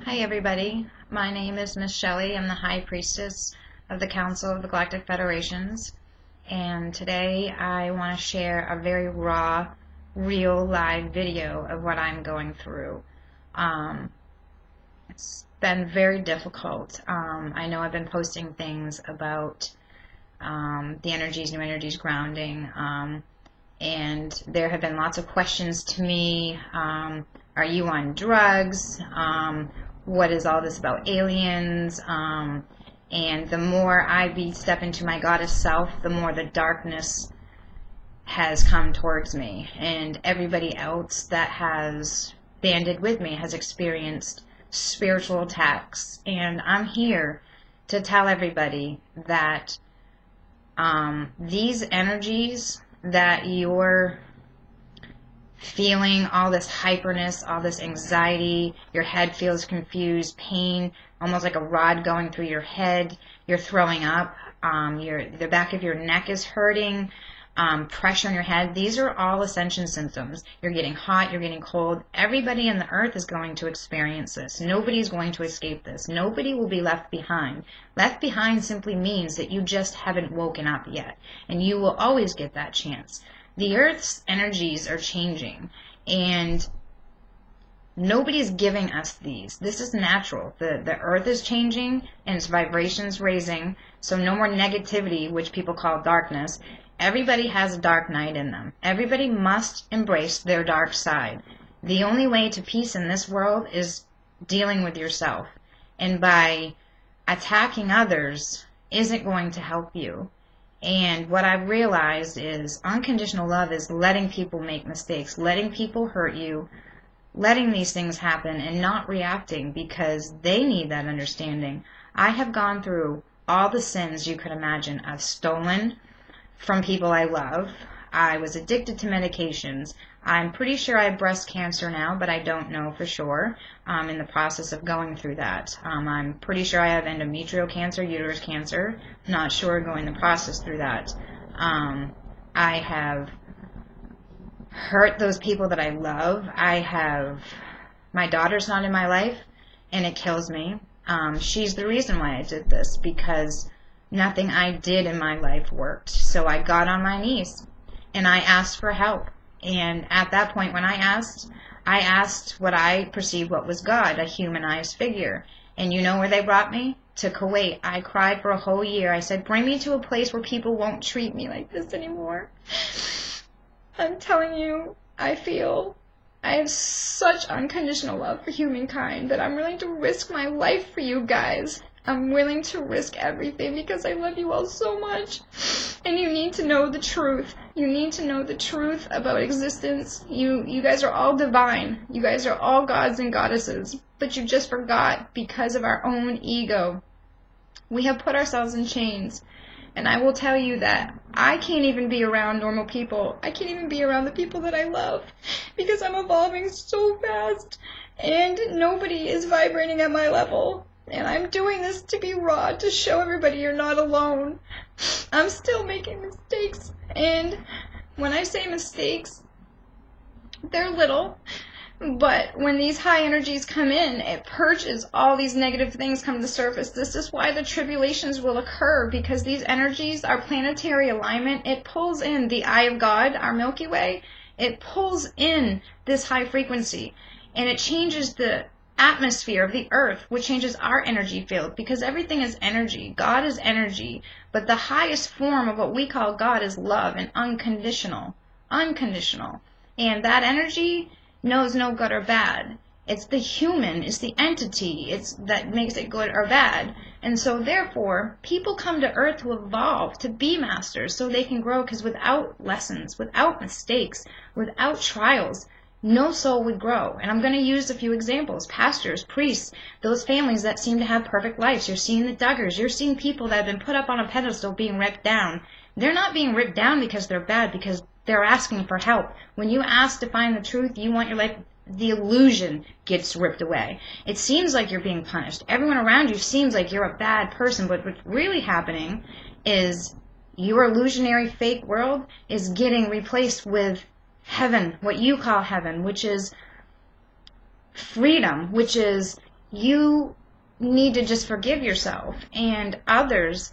Hi everybody, my name is Miss Shellie. I'm the High Priestess of the Council of the Galactic Federations, and today I want to share a very raw, real live video of what I'm going through. It's been very difficult. I know I've been posting things about the energies, new energies, grounding, and there have been lots of questions to me. Are you on drugs? What is all this about aliens? And the more I step into my goddess self, the more the darkness has come towards me. And everybody else that has banded with me has experienced spiritual attacks. And I'm here to tell everybody that these energies that you're feeling, all this hyperness, all this anxiety, your head feels confused, pain, almost like a rod going through your head, you're throwing up, the back of your neck is hurting, pressure on your head. These are all ascension symptoms. You're getting hot, you're getting cold. Everybody in the earth is going to experience this. Nobody's going to escape this. Nobody will be left behind. Left behind simply means that you just haven't woken up yet, and you will always get that chance. The Earth's energies are changing, and nobody's giving us these. This is natural. The Earth is changing, and its vibrations raising, so no more negativity, which people call darkness. Everybody has a dark night in them. Everybody must embrace their dark side. The only way to peace in this world is dealing with yourself, and by attacking others isn't going to help you. And what I've realized is unconditional love is letting people make mistakes, letting people hurt you, letting these things happen and not reacting because they need that understanding. I have gone through all the sins you could imagine. I've stolen from people I love. I was addicted to medications. I'm pretty sure I have breast cancer now, but I don't know for sure. I'm in the process of going through that. I'm pretty sure I have endometrial cancer, uterus cancer. Not sure, going the process through that. I have hurt those people that I love. My daughter's not in my life, and it kills me. She's the reason why I did this, because nothing I did in my life worked. So I got on my knees and I asked for help. And at that point when I asked what I perceived what was God, a humanized figure. And you know where they brought me? To Kuwait. I cried for a whole year. I said, bring me to a place where people won't treat me like this anymore. I'm telling you, I have such unconditional love for humankind that I'm willing to risk my life for you guys. I'm willing to risk everything because I love you all so much. And you need to know the truth. You need to know the truth about existence. You guys are all divine. You guys are all gods and goddesses. But you just forgot because of our own ego. We have put ourselves in chains. And I will tell you that I can't even be around normal people. I can't even be around the people that I love because I'm evolving so fast. And nobody is vibrating at my level. And I'm doing this to be raw, to show everybody you're not alone. I'm still making mistakes. And when I say mistakes, they're little. But when these high energies come in, it purges all these negative things come to the surface. This is why the tribulations will occur, because these energies, our planetary alignment, it pulls in the eye of God, our Milky Way. It pulls in this high frequency. And it changes the atmosphere of the earth, which changes our energy field, because everything is energy. God is energy, but the highest form of what we call God is love and unconditional. And that energy knows no good or bad. It's the human, it's the entity, it's that makes it good or bad. And so therefore, people come to earth to evolve, to be masters, so they can grow, because without lessons, without mistakes, without trials, no soul would grow. And I'm going to use a few examples. Pastors, priests, those families that seem to have perfect lives. You're seeing the Duggars. You're seeing people that have been put up on a pedestal being ripped down. They're not being ripped down because they're bad, because they're asking for help. When you ask to find the truth, you want your life, the illusion gets ripped away. It seems like you're being punished. Everyone around you seems like you're a bad person, but what's really happening is your illusionary fake world is getting replaced with heaven, what you call heaven, which is freedom, which is you need to just forgive yourself and others.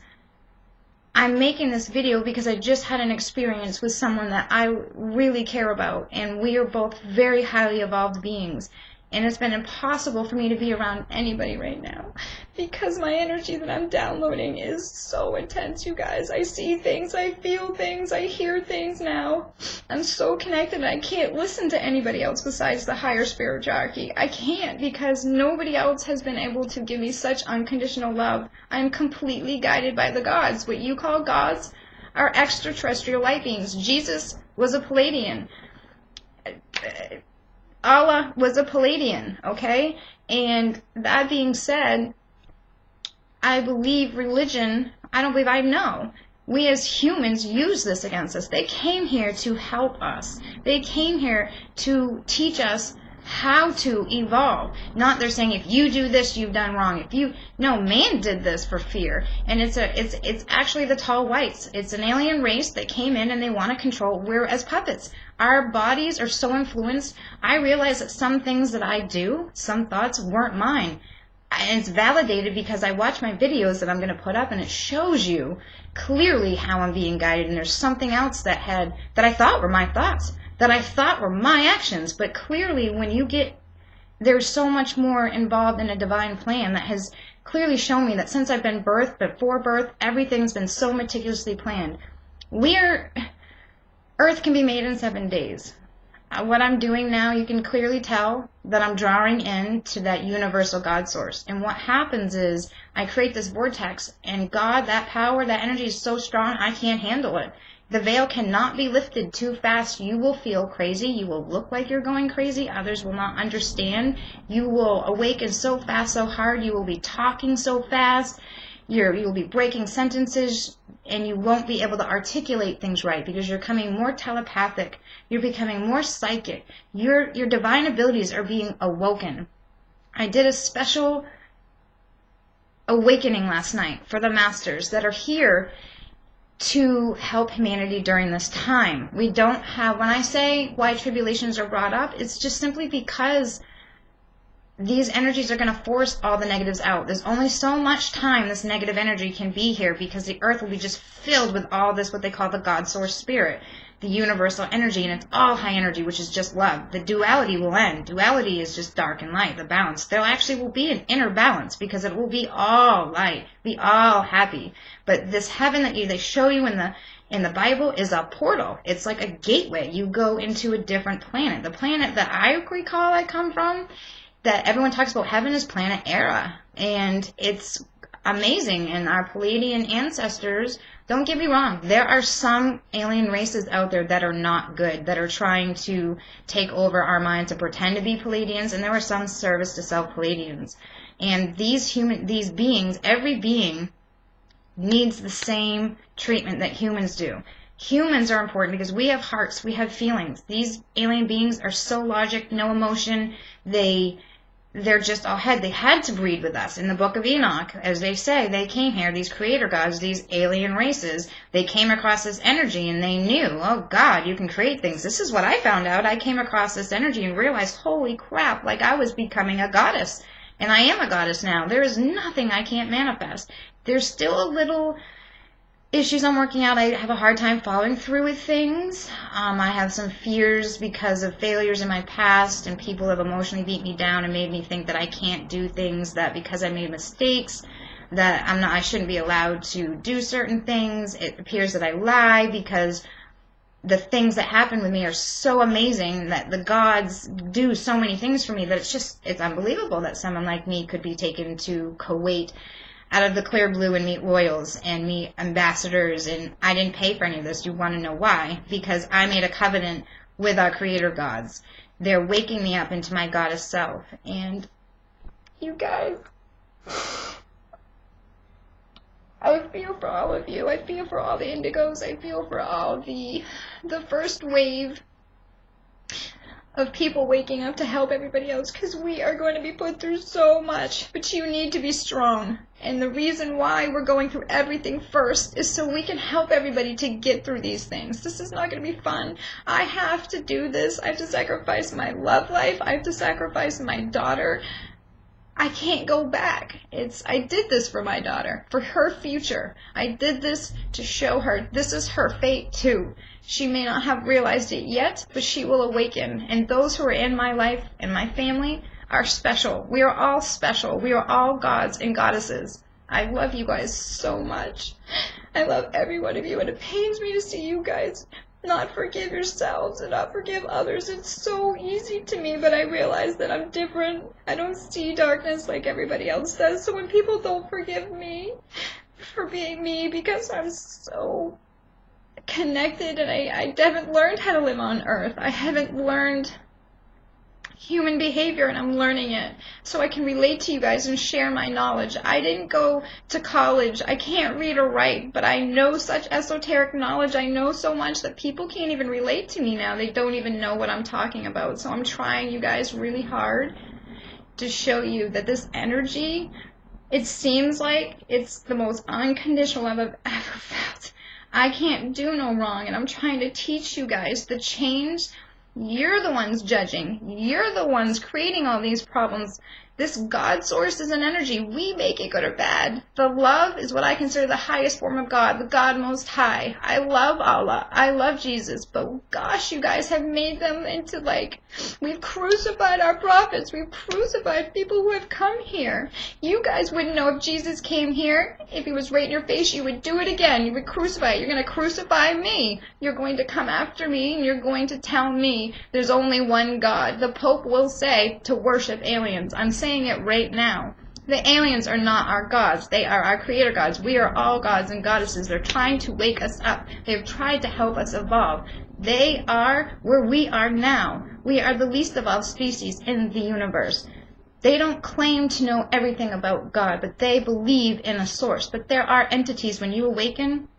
I'm making this video because I just had an experience with someone that I really care about, and we are both very highly evolved beings. And it's been impossible for me to be around anybody right now because my energy that I'm downloading is so intense, you guys. I see things, I feel things, I hear things now. I'm so connected, I can't listen to anybody else besides the higher spirituality. I can't, because nobody else has been able to give me such unconditional love. I'm completely guided by the gods. What you call gods are extraterrestrial light beings. Jesus was a Palladian. Allah was a Palladian, okay? And that being said, I believe religion, I know. We as humans use this against us. They came here to help us. They came here to teach us how to evolve. Not they're saying if you do this, you've done wrong. No, man did this for fear. And it's actually the tall whites. It's an alien race that came in and they want to control. We're as puppets. Our bodies are so influenced. I realize that some things that I do, some thoughts weren't mine. And it's validated because I watch my videos that I'm going to put up, and it shows you clearly how I'm being guided. And there's something else that I thought were my thoughts, that I thought were my actions. But clearly there's so much more involved in a divine plan that has clearly shown me that since I've been birthed, before birth, everything's been so meticulously planned. Earth can be made in 7 days. What I'm doing now, you can clearly tell that I'm drawing in to that universal God source. And what happens is I create this vortex, and God, that power, that energy is so strong, I can't handle it. The veil cannot be lifted too fast. You will feel crazy. You will look like you're going crazy. Others will not understand. You will awaken so fast, so hard. You will be talking so fast. You will be breaking sentences, and you won't be able to articulate things right because you're becoming more telepathic. You're becoming more psychic. Your divine abilities are being awoken. I did a special awakening last night for the masters that are here to help humanity during this time. We don't have, when I say why tribulations are brought up, it's just simply because these energies are going to force all the negatives out. There's only so much time this negative energy can be here because the earth will be just filled with all this, what they call the God source spirit, the universal energy, and it's all high energy, which is just love. The duality will end. Duality is just dark and light, the balance. There actually will be an inner balance because it will be all light, be all happy. But this heaven that they show you in the Bible is a portal. It's like a gateway. You go into a different planet. The planet that I recall I come from, that everyone talks about heaven, is planet Era, and it's amazing. And our Palladian ancestors, don't get me wrong, there are some alien races out there that are not good, that are trying to take over our minds and pretend to be Palladians, and there are some service to self-Palladians. And these beings, every being needs the same treatment that humans do. Humans are important because we have hearts, we have feelings. These alien beings are so logic, no emotion. They're just all head. They had to breed with us. In the book of Enoch, as they say, they came here, these creator gods, these alien races, they came across this energy and they knew, oh God, you can create things. This is what I found out. I came across this energy and realized, holy crap, like I was becoming a goddess. And I am a goddess now. There is nothing I can't manifest. There's still a little issues I'm working out. I have a hard time following through with things. I have some fears because of failures in my past, and people have emotionally beat me down and made me think that I can't do things, that because I made mistakes that I shouldn't be allowed to do certain things. It appears that I lie because the things that happen with me are so amazing, that the gods do so many things for me that it's unbelievable that someone like me could be taken to Kuwait out of the clear blue and meet royals and meet ambassadors, and I didn't pay for any of this. You want to know why? Because I made a covenant with our creator gods. They're waking me up into my goddess self. And you guys, I feel for all of you. I feel for all the indigos. I feel for all the first wave of people waking up to help everybody else, because we are going to be put through so much. But you need to be strong. And the reason why we're going through everything first is so we can help everybody to get through these things. This is not going to be fun. I have to do this. I have to sacrifice my love life. I have to sacrifice my daughter. I can't go back. I did this for my daughter, for her future. I did this to show her this is her fate too. She may not have realized it yet, but she will awaken. And those who are in my life and my family are special. We are all special. We are all gods and goddesses. I love you guys so much. I love every one of you, and it pains me to see you guys not forgive yourselves and not forgive others. It's so easy to me, but I realize that I'm different. I don't see darkness like everybody else does. So when people don't forgive me for being me because I'm so connected and I haven't learned how to live on earth. I haven't learned human behavior, and I'm learning it so I can relate to you guys and share my knowledge. I didn't go to college. I can't read or write, but I know such esoteric knowledge. I know so much that people can't even relate to me now. They don't even know what I'm talking about. So I'm trying you guys really hard to show you that this energy, it seems like it's the most unconditional love I've ever felt. I can't do no wrong, and I'm trying to teach you guys the change. You're the ones judging. You're the ones creating all these problems. This God source is an energy. We make it good or bad. The love is what I consider the highest form of God, the God Most High. I love Allah. I love Jesus. But gosh, you guys have made them into we've crucified our prophets. We've crucified people who have come here. You guys wouldn't know if Jesus came here. If he was right in your face, you would do it again. You would crucify it. You're going to crucify me. You're going to come after me, and you're going to tell me there's only one God. The Pope will say to worship aliens. I'm saying it right now. The aliens are not our gods. They are our creator gods. We are all gods and goddesses. They're trying to wake us up. They've tried to help us evolve. They are where we are now. We are the least evolved species in the universe. They don't claim to know everything about God, but they believe in a source. But there are entities, when you awaken,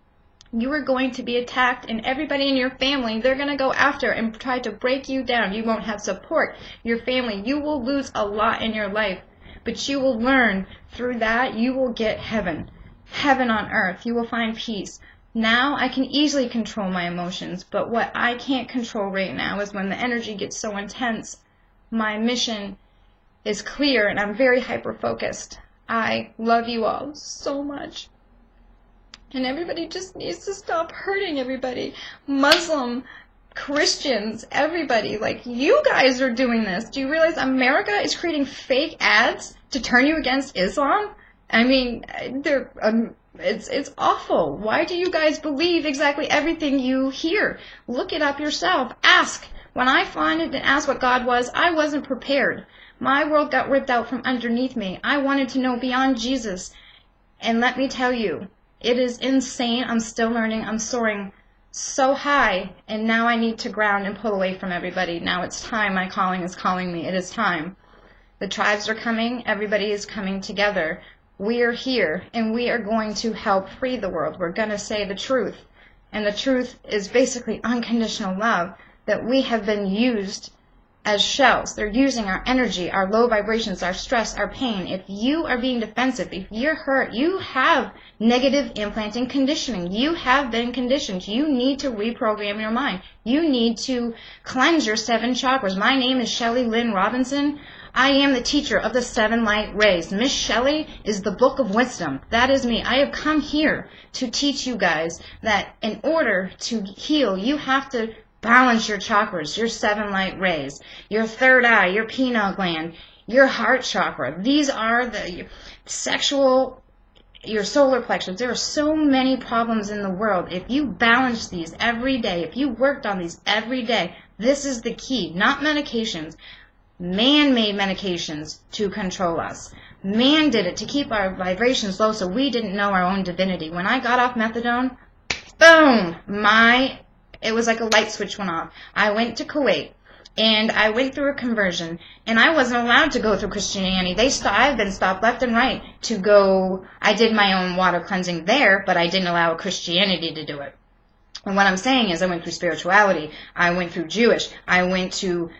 you are going to be attacked, and everybody in your family, they're going to go after and try to break you down. You won't have support. Your family, you will lose a lot in your life, but you will learn through that. You will get heaven on earth. You will find peace. Now I can easily control my emotions, but what I can't control right now is when the energy gets so intense. My mission is clear, and I'm very hyper-focused. I love you all so much. And everybody just needs to stop hurting everybody. Muslim, Christians, everybody. You guys are doing this. Do you realize America is creating fake ads to turn you against Islam? I mean, it's awful. Why do you guys believe exactly everything you hear? Look it up yourself. Ask. When I wanted to ask what God was, I wasn't prepared. My world got ripped out from underneath me. I wanted to know beyond Jesus. And let me tell you, it is insane. I'm still learning. I'm soaring so high, and now I need to ground and pull away from everybody. Now it's time. My calling is calling me. It is time. The tribes are coming. Everybody is coming together. We are here, and we are going to help free the world. We're going to say the truth, and the truth is basically unconditional love, that we have been used as shells. They're using our energy, our low vibrations, our stress, our pain. If you are being defensive, if you're hurt, you have negative implanting conditioning. You have been conditioned. You need to reprogram your mind. You need to cleanse your 7 chakras. My name is Shellie Lynn Robinson. I am the teacher of the 7 light rays. Miss Shellie is the book of wisdom. That is me. I have come here to teach you guys that in order to heal, you have to balance your chakras, your 7 light rays, your third eye, your pineal gland, your heart chakra. These are the sexual, your solar plexus. There are so many problems in the world. If you balance these every day, if you worked on these every day, this is the key. Not medications. Man-made medications to control us. Man did it to keep our vibrations low so we didn't know our own divinity. When I got off methadone, boom, it was like a light switch went off. I went to Kuwait, and I went through a conversion, and I wasn't allowed to go through Christianity. I've been stopped left and right to go. I did my own water cleansing there, but I didn't allow Christianity to do it. And what I'm saying is I went through spirituality. I went through Jewish. I went to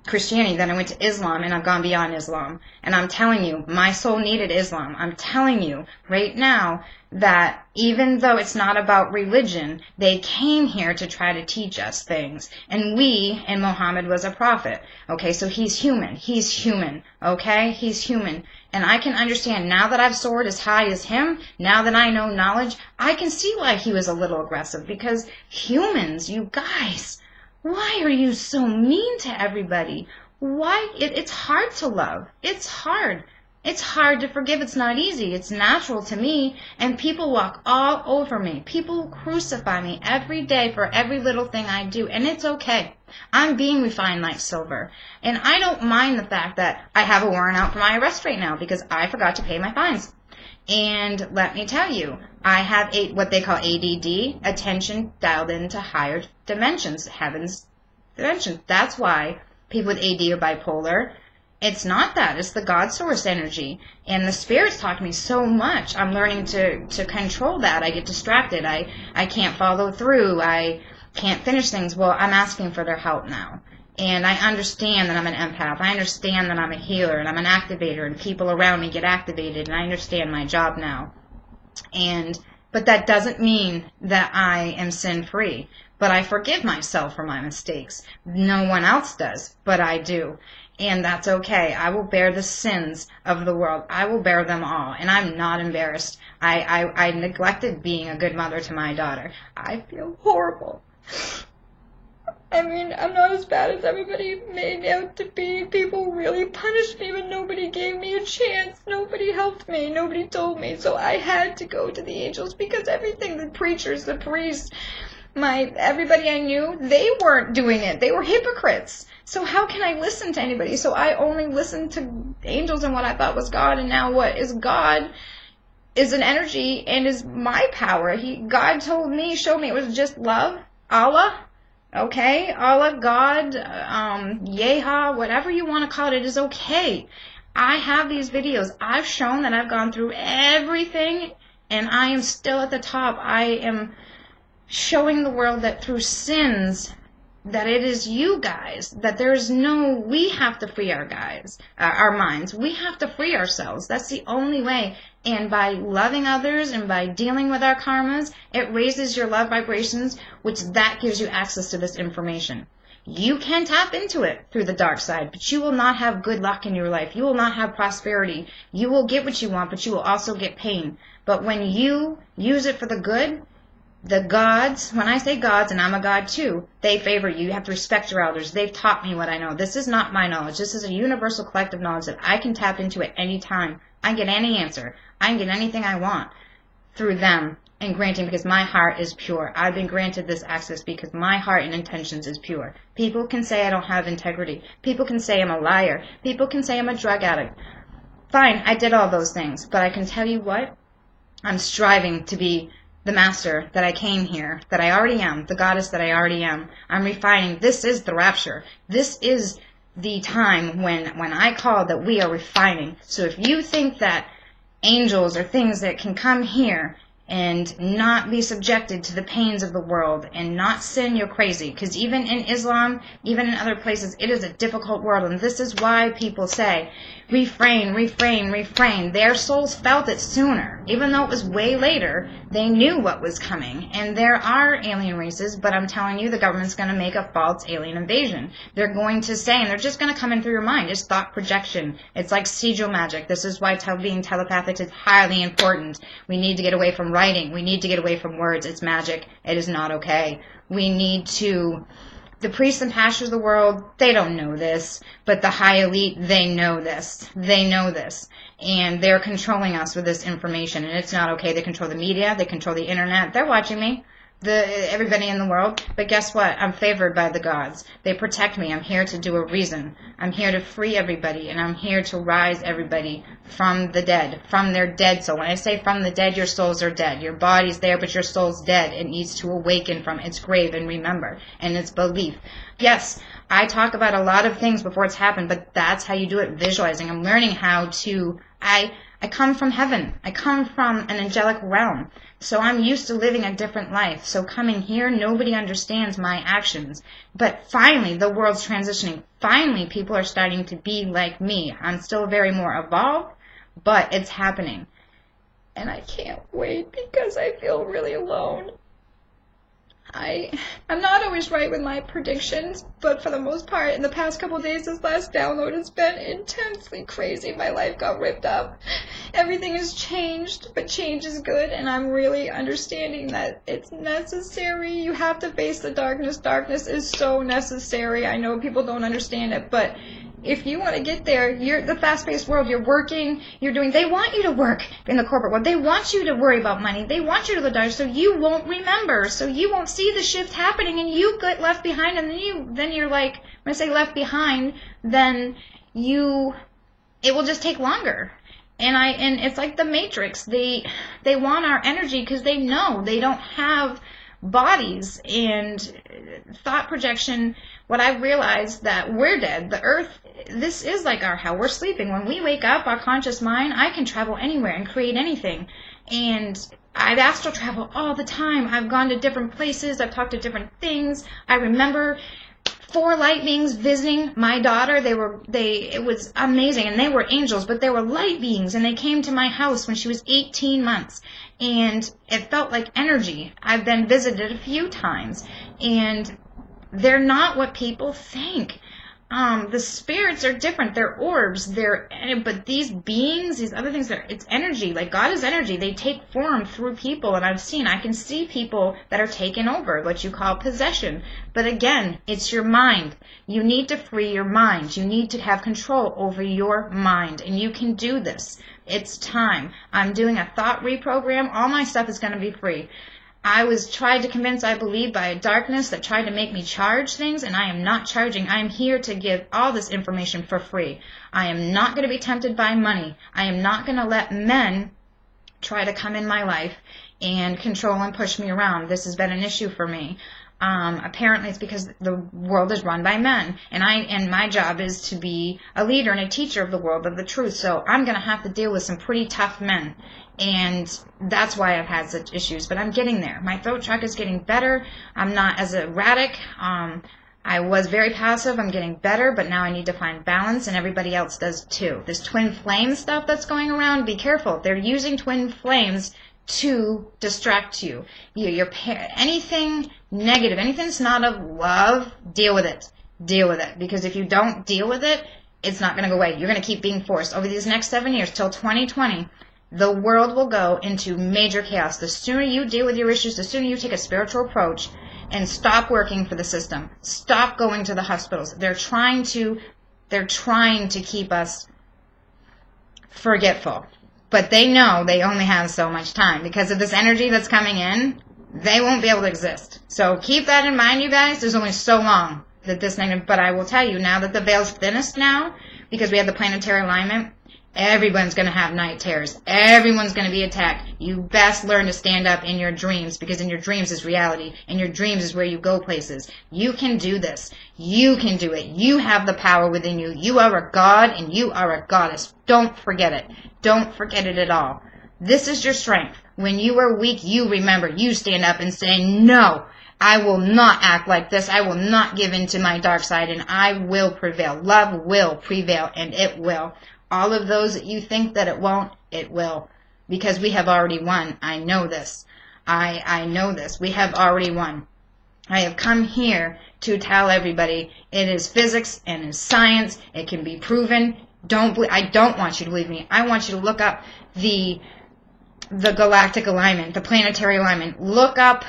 Christianity, then I went to Islam, and I've gone beyond Islam. And I'm telling you, my soul needed Islam. I'm telling you right now that even though it's not about religion, they came here to try to teach us things. And Muhammad was a prophet. Okay, so he's human. He's human. Okay, he's human. And I can understand, now that I've soared as high as him, now that I know knowledge, I can see why he was a little aggressive. Because humans, you guys, why are you so mean to everybody? Why? It's hard to love. It's hard. It's hard to forgive. It's not easy. It's natural to me. And people walk all over me. People crucify me every day for every little thing I do. And it's okay. I'm being refined like silver. And I don't mind the fact that I have a warrant out for my arrest right now because I forgot to pay my fines. And let me tell you, I have what they call ADD, attention dialed into higher dimensions, heaven's dimensions. That's why people with AD are bipolar. It's not that. It's the God source energy. And the spirits taught me so much. I'm learning to control that. I get distracted. I can't follow through. I can't finish things. Well, I'm asking for their help now. And I understand that I'm an empath. I understand that I'm a healer and I'm an activator and people around me get activated and I understand my job now. But that doesn't mean that I am sin-free. But I forgive myself for my mistakes. No one else does, but I do. And that's okay. I will bear the sins of the world. I will bear them all. And I'm not embarrassed. I neglected being a good mother to my daughter. I feel horrible. I mean, I'm not as bad as everybody made out to be. People really punished me, but nobody gave me a chance. Nobody helped me. Nobody told me. So I had to go to the angels because everything, the preachers, the priests, everybody I knew, they weren't doing it. They were hypocrites. So how can I listen to anybody? So I only listened to angels and what I thought was God, and now what is God is an energy and is my power. God told me, showed me it was just love, Allah. Okay, Allah, God, Yeha, whatever you want to call it is okay. I have these videos. I've shown that I've gone through everything, and I am still at the top. I am showing the world that through sins, that it is you guys, that we have to free our minds. We have to free ourselves. That's the only way. And by loving others and by dealing with our karmas, it raises your love vibrations, which that gives you access to this information. You can tap into it through the dark side, but you will not have good luck in your life. You will not have prosperity. You will get what you want, but you will also get pain. But when you use it for the good, the gods, when I say gods, and I'm a god too, they favor you. You have to respect your elders. They've taught me what I know. This is not my knowledge. This is a universal collective knowledge that I can tap into at any time. I can get any answer. I can get anything I want through them and granting because my heart is pure. I've been granted this access because my heart and intentions is pure. People can say I don't have integrity. People can say I'm a liar. People can say I'm a drug addict. Fine, I did all those things. But I can tell you what? I'm striving to be the master that I came here, that I already am, the goddess that I already am. I'm refining. This is the rapture. This is the time when I call that we are refining. So if you think that angels are things that can come here and not be subjected to the pains of the world and not sin, you're crazy. Because even in Islam, even in other places, it is a difficult world. And this is why people say, refrain, refrain, refrain. Their souls felt it sooner. Even though it was way later, they knew what was coming. And there are alien races, but I'm telling you, the government's going to make a false alien invasion. They're going to say, and they're just going to come in through your mind. It's thought projection. It's like sigil magic. This is why being telepathic is highly important. We need to get away from writing. We need to get away from words. It's magic. It is not okay. We need to... The priests and pastors of the world, they don't know this, but the high elite, they know this. They know this. And they're controlling us with this information, and it's not okay. They control the media. They control the internet. They're watching me. Everybody in the world. But guess what? I'm favored by the gods. They protect me. I'm here to do a reason. I'm here to free everybody, and I'm here to rise everybody from the dead, from their dead soul. When I say from the dead, your souls are dead. Your body's there, but your soul's dead. It needs to awaken from its grave and remember, and its belief. Yes, I talk about a lot of things before it's happened, but that's how you do it, visualizing. I'm learning how to... I come from heaven. I come from an angelic realm. So I'm used to living a different life. So coming here, nobody understands my actions. But finally, the world's transitioning. Finally, people are starting to be like me. I'm still very more evolved, but it's happening. And I can't wait because I feel really alone. I'm not always right with my predictions, but for the most part, in the past couple of days, this last download has been intensely crazy. My life got ripped up. Everything has changed, but change is good, and I'm really understanding that it's necessary. You have to face the darkness. Darkness is so necessary. I know people don't understand it, but if you want to get there, you're the fast-paced world. You're working, you're doing. They want you to work in the corporate world. They want you to worry about money. They want you to live dark, so you won't remember. So you won't see the shift happening, and you get left behind. And then you're like, when I say left behind, then it will just take longer. And it's like the Matrix. They want our energy because they know they don't have bodies and thought projection. What I realized that we're dead. The earth, this is like our hell. We're sleeping. When we wake up, our conscious mind, I can travel anywhere and create anything. And I've astral travel all the time. I've gone to different places. I've talked to different things. I remember 4 light beings visiting my daughter. It was amazing, and they were angels, but they were light beings, and they came to my house when she was 18 months, and it felt like energy. I've been visited a few times, and they're not what people think. The spirits are different. They're orbs. But these beings, these other things, it's energy. Like God is energy. They take form through people, and I can see people that are taken over, what you call possession. But again, it's your mind. You need to free your mind. You need to have control over your mind, and you can do this. It's time. I'm doing a thought reprogram. All my stuff is going to be free. I was tried to convince, I believe, by a darkness that tried to make me charge things, and I am not charging. I am here to give all this information for free. I am not going to be tempted by money. I am not going to let men try to come in my life and control and push me around. This has been an issue for me. Apparently it's because the world is run by men, and my job is to be a leader and a teacher of the world, of the truth. So I'm going to have to deal with some pretty tough men, and that's why I've had such issues. But I'm getting there. My throat chakra is getting better. I'm not as erratic. I was very passive. I'm getting better, but now I need to find balance, and everybody else does too. This twin flame stuff that's going around, be careful. They're using twin flames to distract you. Anything negative, anything that's not of love, deal with it. Deal with it. Because if you don't deal with it, it's not going to go away. You're going to keep being forced. Over these next 7 years, till 2020, the world will go into major chaos. The sooner you deal with your issues, the sooner you take a spiritual approach and stop working for the system. Stop going to the hospitals. They're trying to keep us forgetful. But they know they only have so much time. Because of this energy that's coming in, they won't be able to exist. So keep that in mind, you guys. There's only so long that this negative... But I will tell you, now that the veil's thinnest now, because we have the planetary alignment, everyone's going to have night terrors. Everyone's going to be attacked. You best learn to stand up in your dreams, because in your dreams is reality. In your dreams is where you go places. You can do this. You can do it. You have the power within you. You are a god and you are a goddess. Don't forget it. Don't forget it at all. This is your strength. When you are weak, you remember. You stand up and say, no, I will not act like this. I will not give in to my dark side, and I will prevail. Love will prevail, and it will. All of those that you think that it won't, it will. Because we have already won. I know this. I know this. We have already won. I have come here to tell everybody it is physics and it's science. It can be proven. I don't want you to believe me. I want you to look up the galactic alignment, the planetary alignment. Look up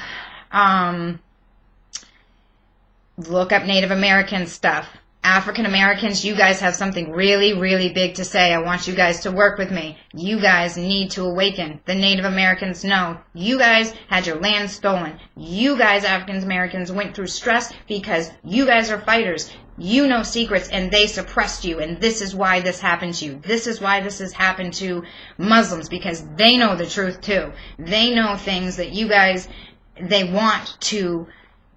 Native American stuff. African Americans, you guys have something really, really big to say. I want you guys to work with me. You guys need to awaken. The Native Americans know. You guys had your land stolen. You guys, African Americans, went through stress because you guys are fighters. You know secrets, and they suppressed you, and this is why this happened to you. This is why this has happened to Muslims, because they know the truth too. They know things that you guys, they want to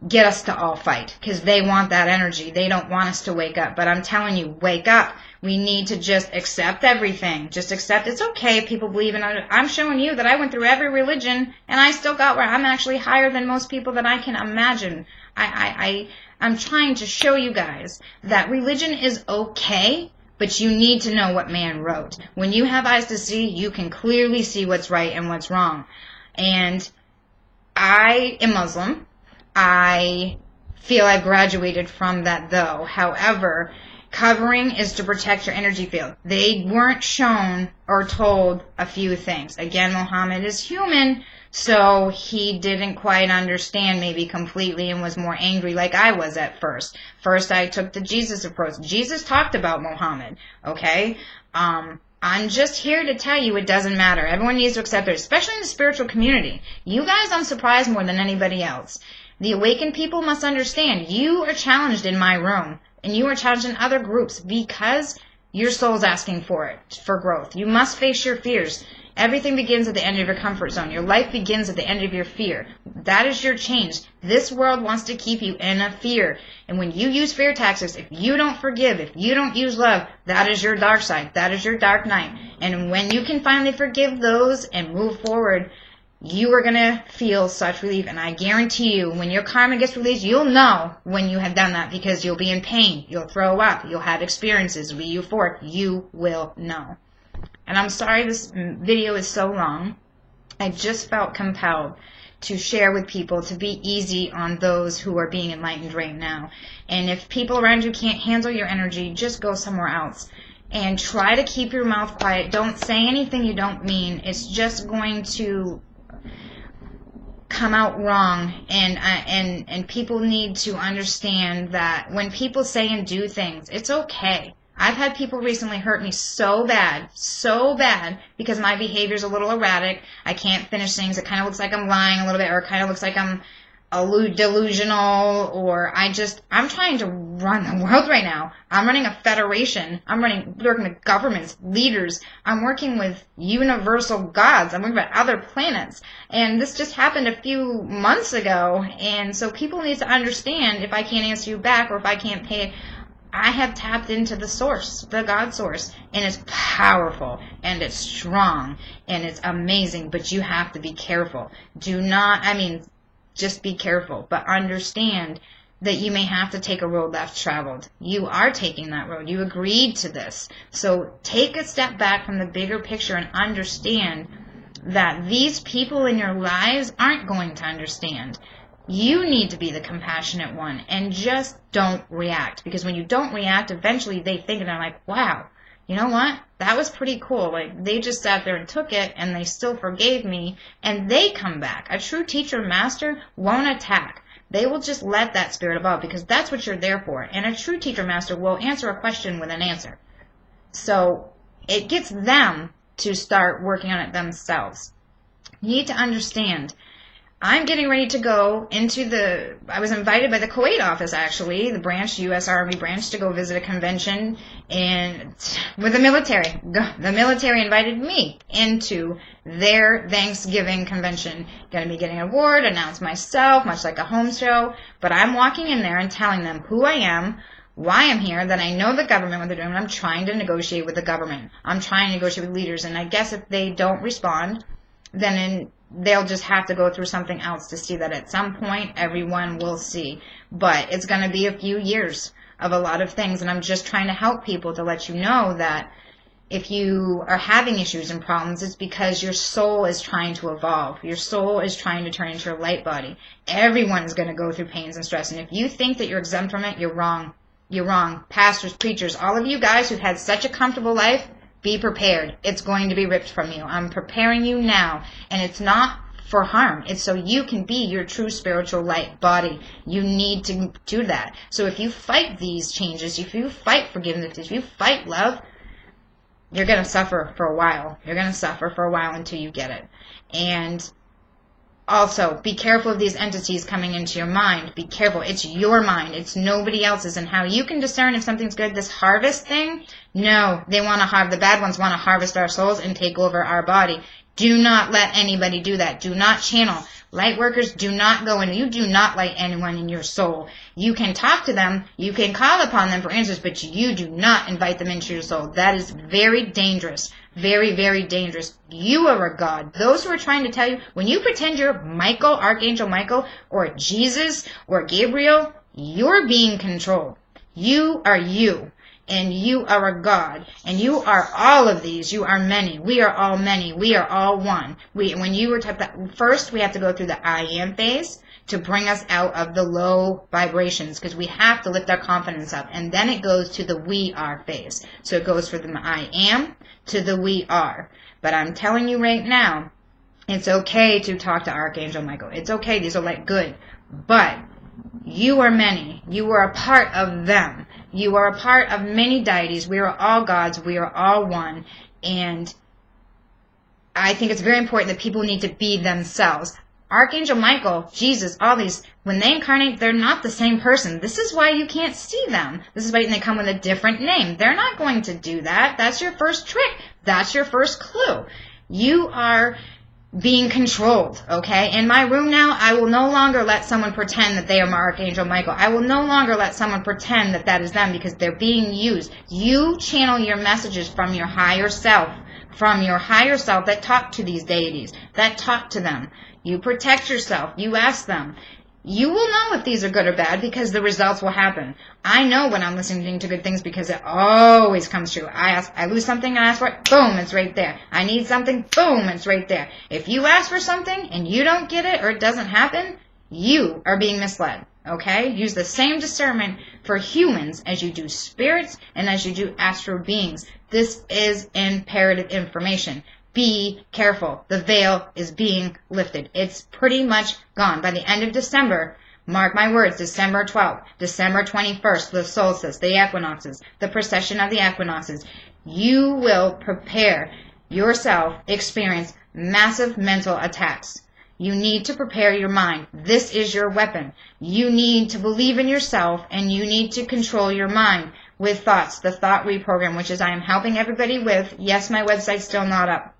get us to all fight, because they want that energy. They don't want us to wake up. But I'm telling you, wake up. We need to just accept everything. Just accept it's okay if people believe in it. I'm showing you that I went through every religion and I still got where I'm actually higher than most people that I can imagine. I'm trying to show you guys that religion is okay, but you need to know what man wrote. When you have eyes to see, you can clearly see what's right and what's wrong. And I am Muslim. I feel I've graduated from that though. However, covering is to protect your energy field. They weren't shown or told a few things. Again, Muhammad is human, so he didn't quite understand maybe completely and was more angry like I was at first. First, I took the Jesus approach. Jesus talked about Muhammad, okay? I'm just here to tell you it doesn't matter. Everyone needs to accept it, especially in the spiritual community. You guys, I'm surprised more than anybody else. The awakened people must understand you are challenged in my room. And you are challenged in other groups because your soul's asking for it, for growth. You must face your fears. Everything begins at the end of your comfort zone. Your life begins at the end of your fear. That is your change. This world wants to keep you in a fear. And when you use fear tactics, if you don't forgive, if you don't use love, that is your dark side. That is your dark night. And when you can finally forgive those and move forward, you are going to feel such relief. And I guarantee you, when your karma gets released, you'll know when you have done that because you'll be in pain. You'll throw up. You'll have experiences. You'll be euphoric. You will know. And I'm sorry this video is so long. I just felt compelled to share with people to be easy on those who are being enlightened right now. And if people around you can't handle your energy, just go somewhere else. And try to keep your mouth quiet. Don't say anything you don't mean. It's just going to come out wrong, and people need to understand that when people say and do things, it's okay. I've had people recently hurt me so bad, because my behavior's a little erratic. I can't finish things. It kind of looks like I'm lying a little bit, or it kind of looks like I'm delusional, or I'm trying to run the world right now. I'm running a federation. I'm working with governments, leaders. I'm working with universal gods. I'm working with other planets. And this just happened a few months ago. And so people need to understand, if I can't answer you back or if I can't pay, I have tapped into the source, the God source. And it's powerful and it's strong and it's amazing. But you have to be careful. Just be careful, but understand that you may have to take a road less traveled. You are taking that road. You agreed to this. So take a step back from the bigger picture and understand that these people in your lives aren't going to understand. You need to be the compassionate one and just don't react. Because when you don't react, eventually they think and they're like, wow, you know what? That was pretty cool. Like, they just sat there and took it, and they still forgave me, and they come back. A true teacher master won't attack. They will just let that spirit evolve, because that's what you're there for. And a true teacher master will answer a question with an answer. So it gets them to start working on it themselves. You need to understand, I'm getting ready to go into I was invited by the Kuwait office, actually, the branch, U.S. Army branch, to go visit a convention with the military. The military invited me into their Thanksgiving convention. Going to be getting an award, announce myself, much like a home show. But I'm walking in there and telling them who I am, why I'm here, that I know the government, what they're doing, and I'm trying to negotiate with the government. I'm trying to negotiate with leaders, and I guess if they don't respond, then they'll just have to go through something else to see that at some point everyone will see. But it's going to be a few years of a lot of things, and I'm just trying to help people to let you know that if you are having issues and problems, it's because your soul is trying to evolve. Your soul is trying to turn into a light body. Everyone's going to go through pains and stress, and if you think that you're exempt from it, you're wrong. You're wrong. Pastors, preachers, all of you guys who've had such a comfortable life, be prepared. It's going to be ripped from you. I'm preparing you now. And it's not for harm. It's so you can be your true spiritual light body. You need to do that. So if you fight these changes, if you fight forgiveness, if you fight love, you're going to suffer for a while. You're going to suffer for a while until you get it. And Also, be careful of these entities coming into your mind. Be careful. It's your mind. It's nobody else's. And how you can discern if something's good, this harvest thing, no, they want to the bad ones want to harvest our souls and take over our body. Do not let anybody do that. Do not channel. Light workers do not go in. You do not light anyone in your soul. You can talk to them. You can call upon them for answers, but you do not invite them into your soul. That is very dangerous. Very, very dangerous. You are a god. Those who are trying to tell you, when you pretend you're Michael, Archangel Michael, or Jesus, or Gabriel, you're being controlled. You are you. And you are a god, and you are all of these. You are many. We are all many. We are all one. When you were first, we have to go through the I am phase to bring us out of the low vibrations, because we have to lift our confidence up, and then it goes to the we are phase. So it goes from the I am to the we are. But I'm telling you right now, it's okay to talk to Archangel Michael. It's okay. These are like good, but you are many. You are a part of them. You are a part of many deities. We are all gods. We are all one. And I think it's very important that people need to be themselves. Archangel Michael, Jesus, all these, when they incarnate, they're not the same person. This is why you can't see them. This is why they come with a different name. They're not going to do that. That's your first trick. That's your first clue. You are being controlled, okay? In my room now, I will no longer let someone pretend that they are my Archangel Michael. I will no longer let someone pretend that that is them, because they're being used. You channel your messages from your higher self, that talk to these deities, that talk to them. You protect yourself. You ask them. You will know if these are good or bad, because the results will happen. I know when I'm listening to good things, because it always comes true. I lose something, I ask for it, boom, it's right there. I need something, boom, it's right there. If you ask for something and you don't get it or it doesn't happen, you are being misled, okay? Use the same discernment for humans as you do spirits and as you do astral beings. This is imperative information. Be careful. The veil is being lifted. It's pretty much gone. By the end of December, mark my words, December 12th, December 21st, the solstice, the equinoxes, the precession of the equinoxes, you will prepare yourself, experience massive mental attacks. You need to prepare your mind. This is your weapon. You need to believe in yourself, and you need to control your mind with thoughts, the thought reprogram, which is I am helping everybody with. Yes, my website's still not up.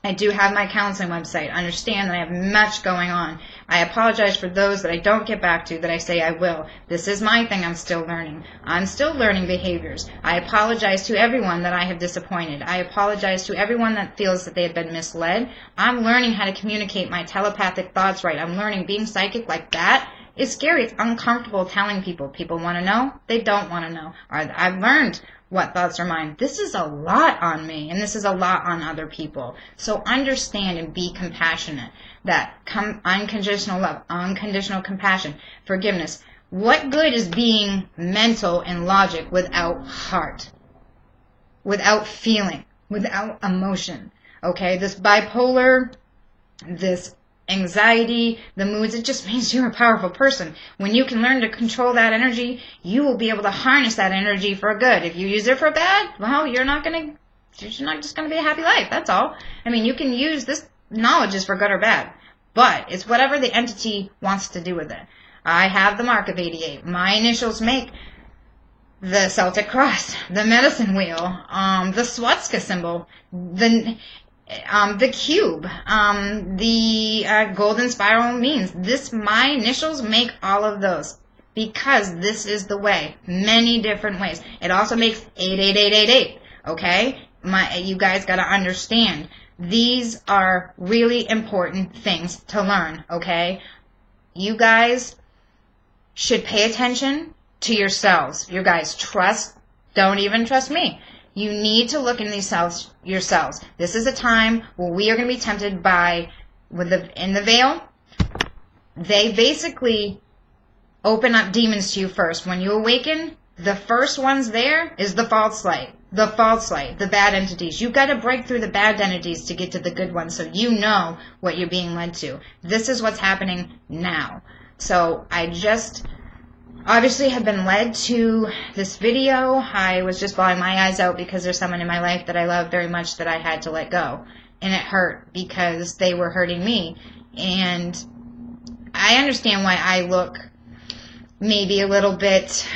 I do have my counseling website. Understand that I have much going on. I apologize for those that I don't get back to, that I say I will. This is my thing. I'm still learning. I'm still learning behaviors. I apologize to everyone that I have disappointed. I apologize to everyone that feels that they have been misled. I'm learning how to communicate my telepathic thoughts right. I'm learning. Being psychic like that is scary. It's uncomfortable telling people. People want to know. They don't want to know. I've learned what thoughts are mine. This is a lot on me, and this is a lot on other people. So understand and be compassionate. That unconditional love, unconditional compassion, forgiveness. What good is being mental and logic without heart, without feeling, without emotion? Okay, this bipolar, this anxiety, the moods, it just means you're a powerful person. When you can learn to control that energy, you will be able to harness that energy for good. If you use it for bad, well, you're not just going to be a happy life. That's all. I mean, you can use this knowledge is for good or bad, but it's whatever the entity wants to do with it. I have the mark of 88. My initials make the Celtic cross, the medicine wheel, the swastika symbol, the cube, the golden spiral means. My initials make all of those, because this is the way. Many different ways. It also makes 88888. Okay? You guys got to understand. These are really important things to learn. Okay? You guys should pay attention to yourselves. You guys don't even trust me. You need to look in these selves yourselves. This is a time where we are going to be tempted by, in the veil, they basically open up demons to you first. When you awaken, the first ones there is the false light, the bad entities. You've got to break through the bad entities to get to the good ones, so you know what you're being led to. This is what's happening now. So I just obviously have been led to this video. I was just bawling my eyes out because there's someone in my life that I love very much that I had to let go. And it hurt because they were hurting me. And I understand why I look maybe a little bit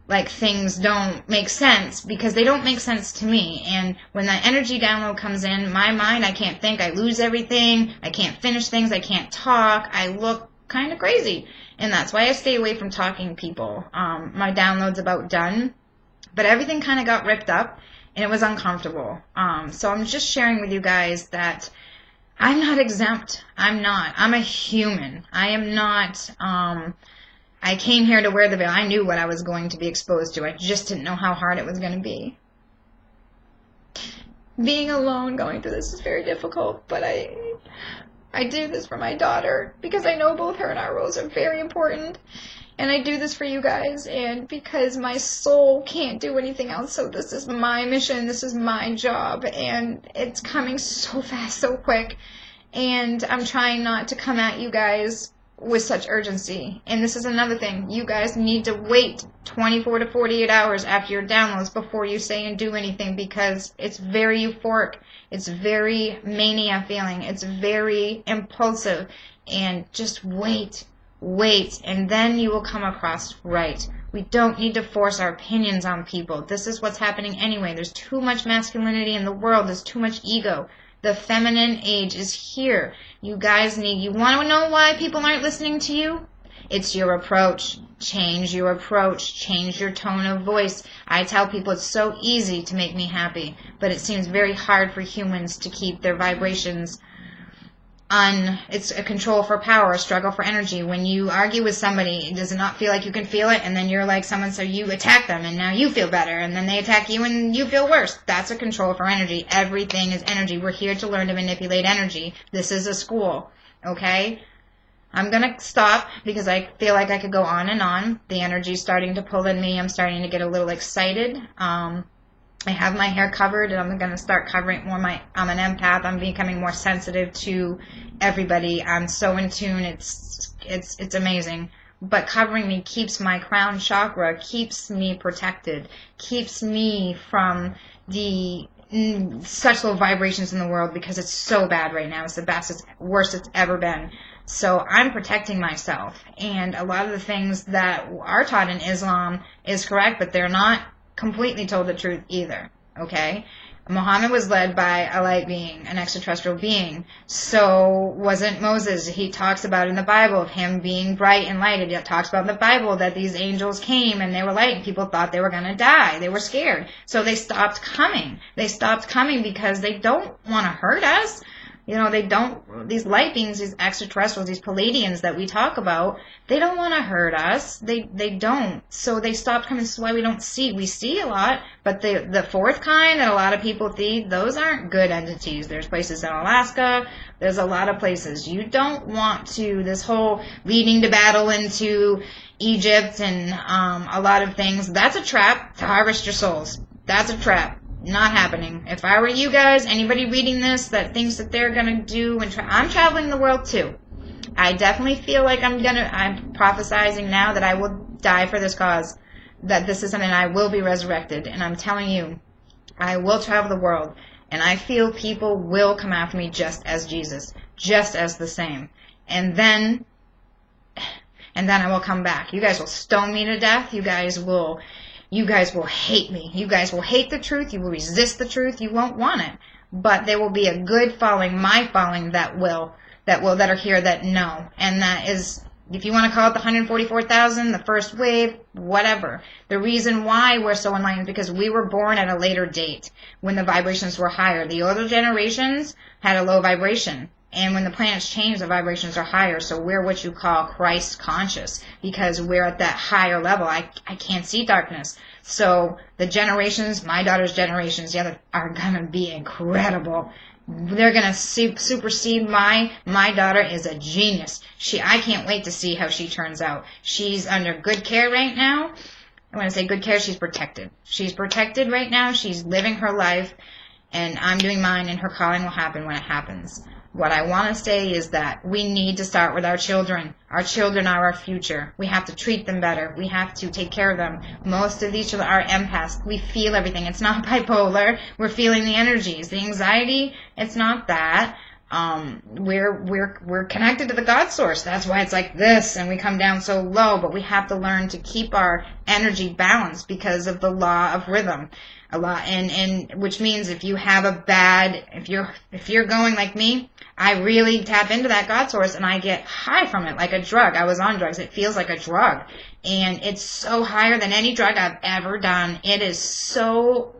like things don't make sense, because they don't make sense to me. And when that energy download comes in, my mind, I can't think, I lose everything, I can't finish things, I can't talk, I look kind of crazy. And that's why I stay away from talking to people. My download's about done, but everything kind of got ripped up, and it was uncomfortable. So I'm just sharing with you guys that I'm not exempt. I'm not. I'm a human. I am not... I came here to wear the veil. I knew what I was going to be exposed to. I just didn't know how hard it was going to be. Being alone going through this is very difficult, but I do this for my daughter because I know both her and our roles are very important. And I do this for you guys, and because my soul can't do anything else, so this is my mission, this is my job, and it's coming so fast, so quick, and I'm trying not to come at you guys with such urgency. And this is another thing. You guys need to wait 24 to 48 hours after your downloads before you say and do anything, because it's very euphoric. It's very mania feeling. It's very impulsive. And just wait, and then you will come across right. We don't need to force our opinions on people. This is what's happening anyway. There's too much masculinity in the world. There's too much ego. The feminine age is here. You guys you want to know why people aren't listening to you? It's your approach. Change your approach. Change your tone of voice. I tell people it's so easy to make me happy, but it seems very hard for humans to keep their vibrations it's a control for power, a struggle for energy. When you argue with somebody, does it not feel like you can feel it? And then you're like someone, so you attack them, and now you feel better, and then they attack you, and you feel worse. That's a control for energy. Everything is energy. We're here to learn to manipulate energy. This is a school, okay? I'm going to stop because I feel like I could go on and on. The energy's starting to pull in me. I'm starting to get a little excited. I have my hair covered, and I'm going to start covering more. I'm an empath. I'm becoming more sensitive to everybody. I'm so in tune. It's amazing. But covering me keeps my crown chakra, keeps me protected, keeps me from the such low vibrations in the world, because it's so bad right now. It's the best, it's worst it's ever been. So I'm protecting myself. And a lot of the things that are taught in Islam is correct, but they're not completely told the truth either, okay? Muhammad was led by a light being, an extraterrestrial being. So wasn't Moses. He talks about in the Bible of him being bright and light. It talks about in the Bible that these angels came and they were light, and people thought they were going to die. They were scared. So they stopped coming. They stopped coming because they don't want to hurt us. You know, they don't, these light beings, these extraterrestrials, these Palladians that we talk about, they don't want to hurt us. They don't. So they stopped coming. This is why we don't see. We see a lot, but the fourth kind that a lot of people see, those aren't good entities. There's places in Alaska. There's a lot of places. You don't want to, this whole leading to battle into Egypt and a lot of things, that's a trap to harvest your souls. That's a trap. Not happening. If I were you guys, anybody reading this that thinks that they're going to do, I'm traveling the world too. I definitely feel like I'm prophesizing now that I will die for this cause, that this is something I will be resurrected, and I'm telling you, I will travel the world, and I feel people will come after me just as Jesus, just as the same. And then I will come back. You guys will stone me to death. You guys will hate me. You guys will hate the truth. You will resist the truth. You won't want it. But there will be a good following, my following, that are here that know. And that is, if you want to call it the 144,000, the first wave, whatever. The reason why we're so enlightened is because we were born at a later date when the vibrations were higher. The older generations had a low vibration. And when the planets change, the vibrations are higher. So we're what you call Christ conscious, because we're at that higher level. I can't see darkness. So the generations, my daughter's generations, the other, are going to be incredible. They're going to supersede my daughter is a genius. I can't wait to see how she turns out. She's under good care right now. When I say good care, she's protected. She's protected right now. She's living her life, and I'm doing mine, and her calling will happen when it happens. What I want to say is that we need to start with our children. Our children are our future. We have to treat them better. We have to take care of them. Most of these children are empaths. We feel everything. It's not bipolar. We're feeling the energies. The anxiety, it's not that. We're connected to the God source. That's why it's like this, and we come down so low. But we have to learn to keep our energy balanced because of the law of rhythm. And which means if you have if you're going like me, I really tap into that God source and I get high from it like a drug. I was on drugs. It feels like a drug, and it's so higher than any drug I've ever done. It is so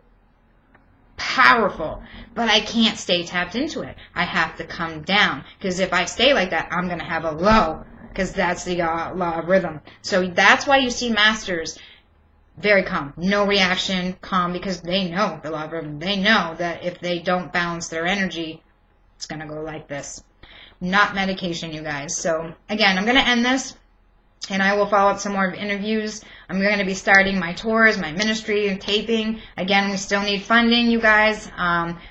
powerful, but I can't stay tapped into it. I have to come down, because if I stay like that, I'm going to have a low, because that's the law of rhythm. So that's why you see masters very calm, no reaction, calm, because they know the law of rhythm. They know that if they don't balance their energy, it's going to go like this. Not medication, you guys. So again, I'm going to end this, and I will follow up some more interviews. I'm going to be starting my tours, my ministry, and taping. Again, we still need funding, you guys.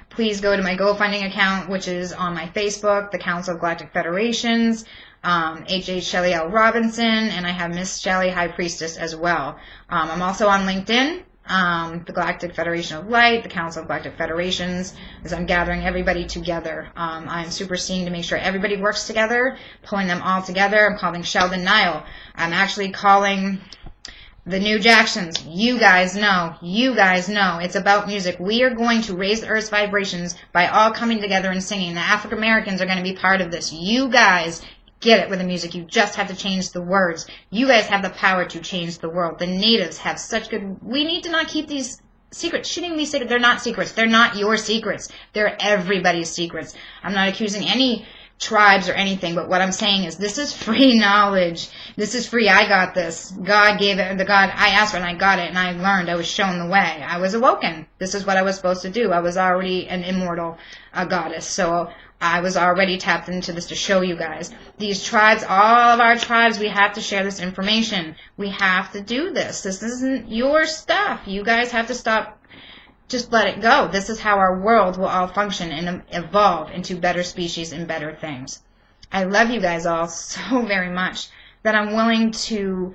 Please go to my GoFundMe account, which is on my Facebook, the Council of Galactic Federations, H.H. Shellie L. Robinson, and I have Miss Shellie, High Priestess, as well. I'm also on LinkedIn, the Galactic Federation of Light, the Council of Galactic Federations, as I'm gathering everybody together. I'm super seeing to make sure everybody works together, pulling them all together. I'm calling Sheldon Nile. I'm actually calling the New Jacksons. You guys know. It's about music. We are going to raise the Earth's vibrations by all coming together and singing. The African Americans are going to be part of this. You guys get it with the music. You just have to change the words. You guys have the power to change the world. The natives have such good... We need to not keep these secrets. Shouldn't be secrets. They're not secrets. They're not your secrets. They're everybody's secrets. I'm not accusing any tribes or anything, but what I'm saying is this is free knowledge. This is free. I got this. God gave it. I asked for it and I got it, and I learned. I was shown the way. I was awoken. This is what I was supposed to do. I was already an immortal goddess. So I was already tapped into this to show you guys. These tribes, all of our tribes, we have to share this information. We have to do this. This isn't your stuff. You guys have to stop. Just let it go. This is how our world will all function and evolve into better species and better things. I love you guys all so very much that I'm willing to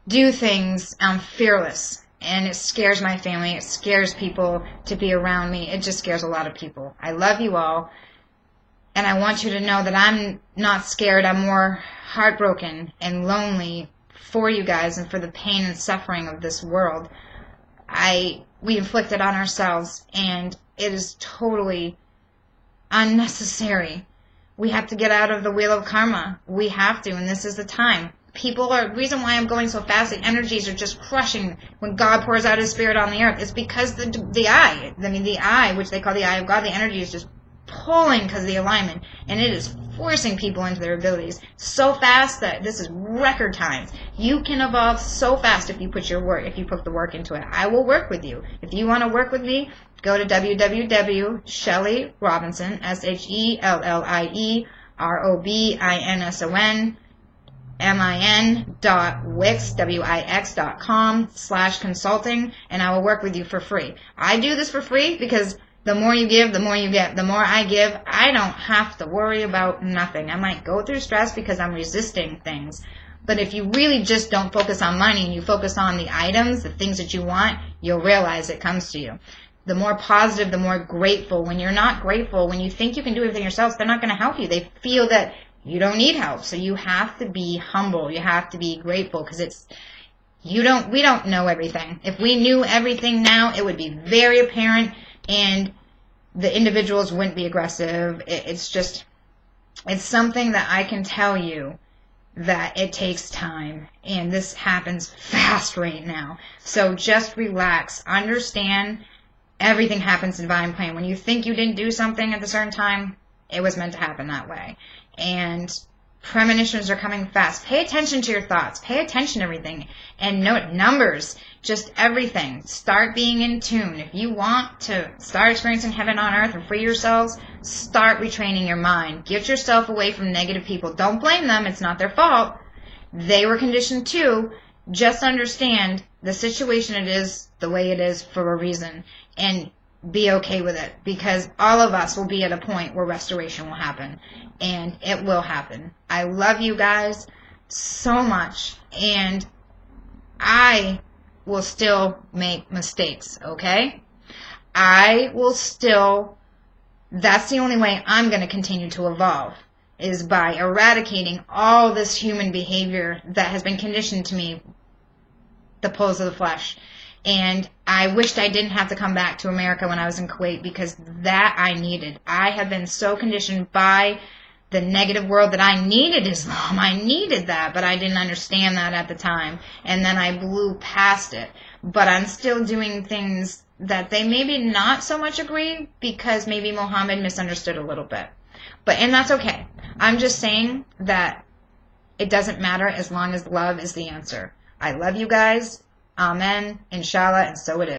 do things. I'm fearless. And it scares my family. It scares people to be around me. It just scares a lot of people. I love you all. And I want you to know that I'm not scared. I'm more heartbroken and lonely for you guys and for the pain and suffering of this world. We inflict it on ourselves, and it is totally unnecessary. We have to get out of the wheel of karma. We have to, and this is the time. The reason why I'm going so fast, the energies are just crushing when God pours out His Spirit on the earth. It's because the eye, which they call the eye of God, the energy is just pulling because of the alignment, and it is forcing people into their abilities so fast that this is record times. You can evolve so fast if you put the work into it. I will work with you. If you want to work with me, go to www.Shellie Robinson, ShelliRobinson, min.wix.com/consulting, and I will work with you for free. I do this for free because the more you give, the more you get. The more I give, I don't have to worry about nothing. I might go through stress because I'm resisting things. But if you really just don't focus on money and you focus on the items, the things that you want, you'll realize it comes to you. The more positive, the more grateful. When you're not grateful, when you think you can do everything yourself, they're not going to help you. They feel that you don't need help. So you have to be humble. You have to be grateful, because we don't know everything. If we knew everything now, it would be very apparent, and the individuals wouldn't be aggressive. It's something that I can tell you that it takes time, and this happens fast right now. So just relax. Understand everything happens in divine plan. When you think you didn't do something at a certain time, it was meant to happen that way. And premonitions are coming fast. Pay attention to your thoughts. Pay attention to everything. And note numbers. Just everything. Start being in tune. If you want to start experiencing heaven on earth and free yourselves, start retraining your mind. Get yourself away from negative people. Don't blame them. It's not their fault. They were conditioned too. Just understand the situation it is the way it is for a reason. And be okay with it, because all of us will be at a point where restoration will happen, and it will happen. I love you guys so much, and I will still make mistakes, okay? I will still That's the only way I'm going to continue to evolve, is by eradicating all this human behavior that has been conditioned to me, the pulls of the flesh. And I wished I didn't have to come back to America when I was in Kuwait, because that I needed. I have been so conditioned by the negative world that I needed Islam. I needed that, but I didn't understand that at the time. And then I blew past it. But I'm still doing things that they maybe not so much agree, because maybe Muhammad misunderstood a little bit. And that's okay. I'm just saying that it doesn't matter as long as love is the answer. I love you guys. Amen. Inshallah. And so it is.